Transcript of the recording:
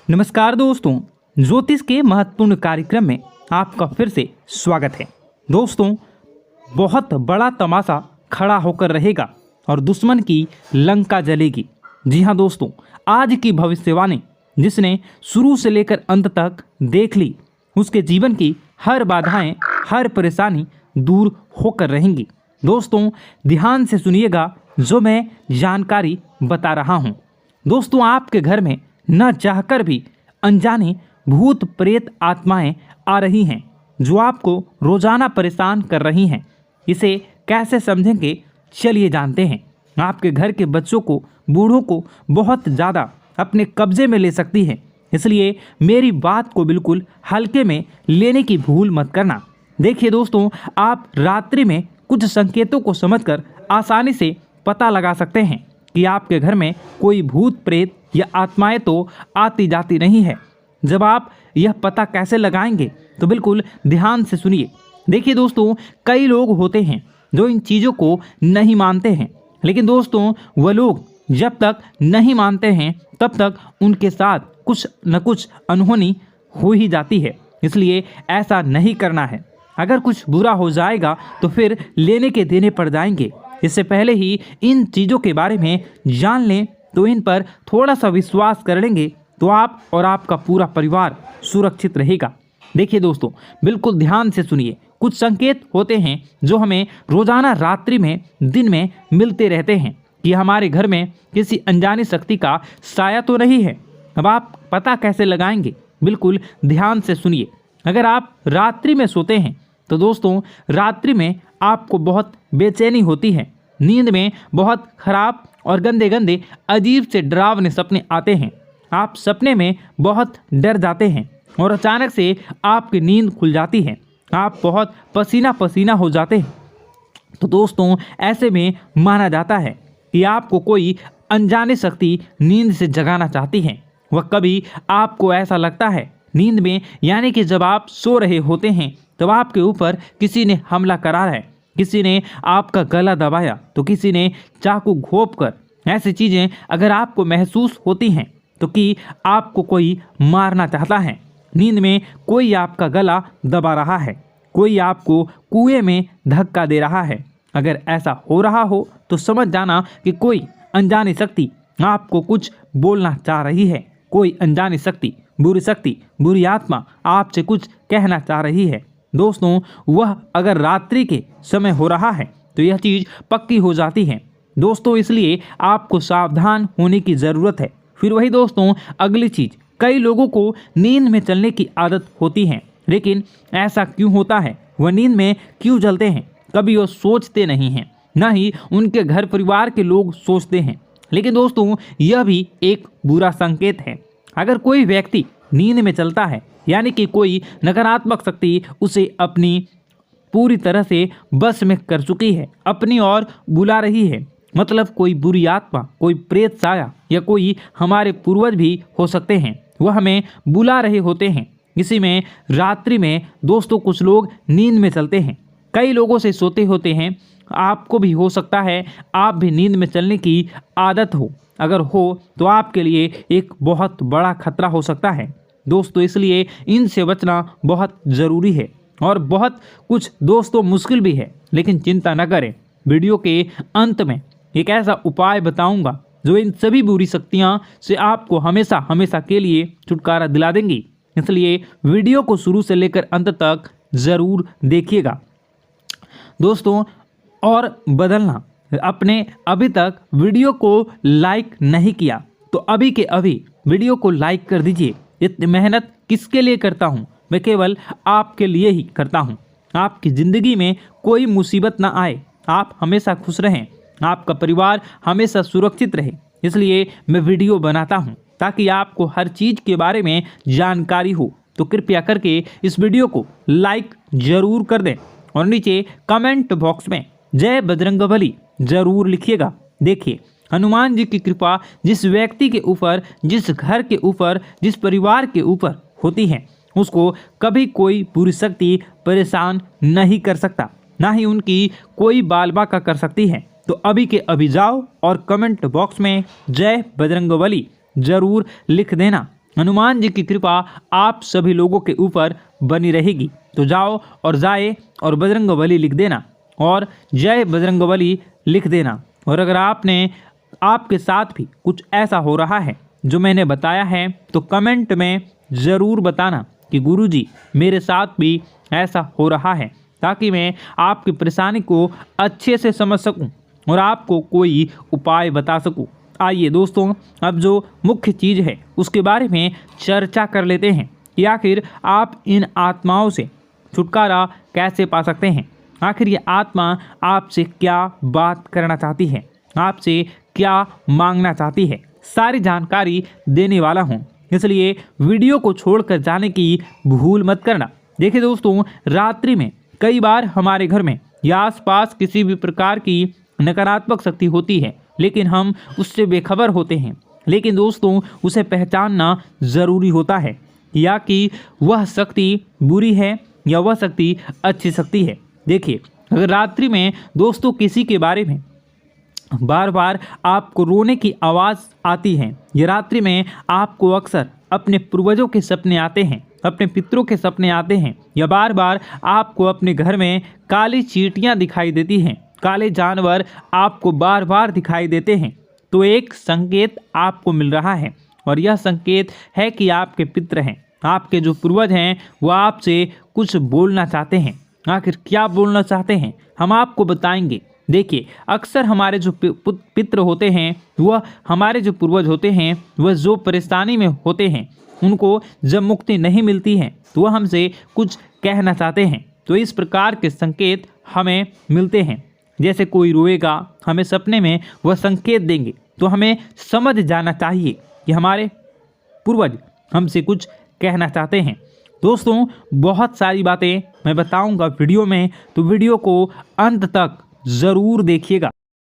नमस्कार दोस्तों, ज्योतिष के महत्वपूर्ण कार्यक्रम में आपका फिर से स्वागत है। दोस्तों, बहुत बड़ा तमाशा खड़ा होकर रहेगा और दुश्मन की लंका जलेगी। जी हाँ दोस्तों, आज की भविष्यवाणी जिसने शुरू से लेकर अंत तक देख ली, उसके जीवन की हर बाधाएं, हर परेशानी दूर होकर रहेंगी। दोस्तों, ध्यान से सुनिएगा जो मैं जानकारी बता रहा हूँ। दोस्तों, आपके घर में न चाहकर भी अनजाने भूत प्रेत आत्माएं आ रही हैं जो आपको रोजाना परेशान कर रही हैं। इसे कैसे समझेंगे, चलिए जानते हैं। आपके घर के बच्चों को, बूढ़ों को बहुत ज़्यादा अपने कब्जे में ले सकती है, इसलिए मेरी बात को बिल्कुल हल्के में लेने की भूल मत करना। देखिए दोस्तों, आप रात्रि में कुछ संकेतों को समझकर आसानी से पता लगा सकते हैं कि आपके घर में कोई भूत प्रेत या आत्माएं तो आती जाती नहीं है। जब आप यह पता कैसे लगाएंगे तो बिल्कुल ध्यान से सुनिए। देखिए दोस्तों, कई लोग होते हैं जो इन चीज़ों को नहीं मानते हैं, लेकिन दोस्तों वह लोग जब तक नहीं मानते हैं तब तक उनके साथ कुछ न कुछ अनहोनी हो ही जाती है। इसलिए ऐसा नहीं करना है। अगर कुछ बुरा हो जाएगा तो फिर लेने के देने पड़ जाएंगे। इससे पहले ही इन चीज़ों के बारे में जान लें तो इन पर थोड़ा सा विश्वास कर लेंगे तो आप और आपका पूरा परिवार सुरक्षित रहेगा। देखिए दोस्तों, बिल्कुल ध्यान से सुनिए। कुछ संकेत होते हैं जो हमें रोजाना रात्रि में, दिन में मिलते रहते हैं कि हमारे घर में किसी अनजानी शक्ति का साया तो नहीं है। अब आप पता कैसे लगाएंगे, बिल्कुल ध्यान से सुनिए। अगर आप रात्रि में सोते हैं तो दोस्तों रात्रि में आपको बहुत बेचैनी होती है। नींद में बहुत खराब और गंदे गंदे अजीब से डरावने सपने आते हैं। आप सपने में बहुत डर जाते हैं और अचानक से आपकी नींद खुल जाती है। आप बहुत पसीना पसीना हो जाते हैं। तो दोस्तों ऐसे में माना जाता है कि आपको कोई अनजानी शक्ति नींद से जगाना चाहती है। वह कभी आपको ऐसा लगता है नींद में, यानी कि जब आप सो रहे होते हैं तब आपके ऊपर किसी ने हमला करा है, किसी ने आपका गला दबाया तो किसी ने चाकू घोंप कर। ऐसी चीज़ें अगर आपको महसूस होती हैं तो कि आपको कोई मारना चाहता है। नींद में कोई आपका गला दबा रहा है, कोई आपको कुएं में धक्का दे रहा है। अगर ऐसा हो रहा हो तो समझ जाना कि कोई अनजानी शक्ति आपको कुछ बोलना चाह रही है। कोई अनजानी शक्ति, बुरी आत्मा आपसे कुछ कहना चाह रही है। दोस्तों, वह अगर रात्रि के समय हो रहा है तो यह चीज़ पक्की हो जाती है। दोस्तों, इसलिए आपको सावधान होने की ज़रूरत है। फिर वही दोस्तों, अगली चीज़, कई लोगों को नींद में चलने की आदत होती है, लेकिन ऐसा क्यों होता है, वह नींद में क्यों चलते हैं, कभी वो सोचते नहीं हैं, ना ही उनके घर परिवार के लोग सोचते हैं। लेकिन दोस्तों यह भी एक बुरा संकेत है। अगर कोई व्यक्ति नींद में चलता है, यानी कि कोई नकारात्मक शक्ति उसे अपनी पूरी तरह से बस में कर चुकी है, अपनी ओर बुला रही है। मतलब कोई बुरी आत्मा, कोई प्रेत साया या कोई हमारे पूर्वज भी हो सकते हैं, वह हमें बुला रहे होते हैं। इसी में रात्रि में दोस्तों कुछ लोग नींद में चलते हैं, कई लोगों से सोते होते हैं। आपको भी हो सकता है आप भी नींद में चलने की आदत हो। अगर हो तो आपके लिए एक बहुत बड़ा खतरा हो सकता है दोस्तों। इसलिए इनसे बचना बहुत ज़रूरी है और बहुत कुछ दोस्तों मुश्किल भी है, लेकिन चिंता न करें। वीडियो के अंत में एक ऐसा उपाय बताऊंगा जो इन सभी बुरी शक्तियां से आपको हमेशा हमेशा के लिए छुटकारा दिला देंगी। इसलिए वीडियो को शुरू से लेकर अंत तक ज़रूर देखिएगा दोस्तों। और बदलना, अपने अभी तक वीडियो को लाइक नहीं किया तो अभी के अभी वीडियो को लाइक कर दीजिए। इतनी मेहनत किसके लिए करता हूँ, मैं केवल आपके लिए ही करता हूँ। आपकी ज़िंदगी में कोई मुसीबत ना आए, आप हमेशा खुश रहें, आपका परिवार हमेशा सुरक्षित रहे। इसलिए मैं वीडियो बनाता हूँ ताकि आपको हर चीज़ के बारे में जानकारी हो। तो कृपया करके इस वीडियो को लाइक ज़रूर कर दें और नीचे कमेंट बॉक्स में जय बजरंगबली ज़रूर लिखिएगा। देखिए, हनुमान जी की कृपा जिस व्यक्ति के ऊपर, जिस घर के ऊपर, जिस परिवार के ऊपर होती है, उसको कभी कोई बुरी शक्ति परेशान नहीं कर सकता, ना ही उनकी कोई बाल बाका कर सकती है। तो अभी के अभी जाओ और कमेंट बॉक्स में जय बजरंगबली ज़रूर लिख देना। हनुमान जी की कृपा आप सभी लोगों के ऊपर बनी रहेगी। तो जाओ और जाए और बजरंगबली लिख देना और जय बजरंगबली लिख देना। और अगर आपके साथ भी कुछ ऐसा हो रहा है जो मैंने बताया है तो कमेंट में ज़रूर बताना कि गुरुजी मेरे साथ भी ऐसा हो रहा है, ताकि मैं आपकी परेशानी को अच्छे से समझ सकूं और आपको कोई उपाय बता सकूं। आइए दोस्तों, अब जो मुख्य चीज़ है उसके बारे में चर्चा कर लेते हैं कि आखिर आप इन आत्माओं से छुटकारा कैसे पा सकते हैं। आखिर ये आत्मा आपसे क्या बात करना चाहती है, आपसे क्या मांगना चाहती है, सारी जानकारी देने वाला हूँ, इसलिए वीडियो को छोड़कर जाने की भूल मत करना। देखिए दोस्तों, रात्रि में कई बार हमारे घर में या आसपास किसी भी प्रकार की नकारात्मक शक्ति होती है, लेकिन हम उससे बेखबर होते हैं। लेकिन दोस्तों, उसे पहचानना ज़रूरी होता है या कि वह शक्ति बुरी है या वह शक्ति अच्छी शक्ति है। देखिए, अगर रात्रि में दोस्तों किसी के बारे में बार बार आपको रोने की आवाज़ आती है या रात्रि में आपको अक्सर अपने पूर्वजों के सपने आते हैं, अपने पितरों के सपने आते हैं, या बार बार आपको अपने घर में काली चींटियां दिखाई देती हैं, काले जानवर आपको बार बार दिखाई देते हैं, तो एक संकेत आपको मिल रहा है। और यह संकेत है कि आपके पितर हैं, आपके जो पूर्वज हैं, वह आपसे कुछ बोलना चाहते हैं। आखिर क्या बोलना चाहते हैं हम आपको बताएंगे। देखिए, अक्सर हमारे जो पितृ होते हैं, वह हमारे जो पूर्वज होते हैं, वह जो परेशानी में होते हैं, उनको जब मुक्ति नहीं मिलती है तो वह हमसे कुछ कहना चाहते हैं। तो इस प्रकार के संकेत हमें मिलते हैं। जैसे कोई रोएगा, हमें सपने में वह संकेत देंगे, तो हमें समझ जाना चाहिए कि हमारे पूर्वज हमसे कुछ कहना चाहते हैं। दोस्तों, बहुत सारी बातें मैं बताऊंगा वीडियो में, तो वीडियो को अंत तक ज़रूर देखिएगा।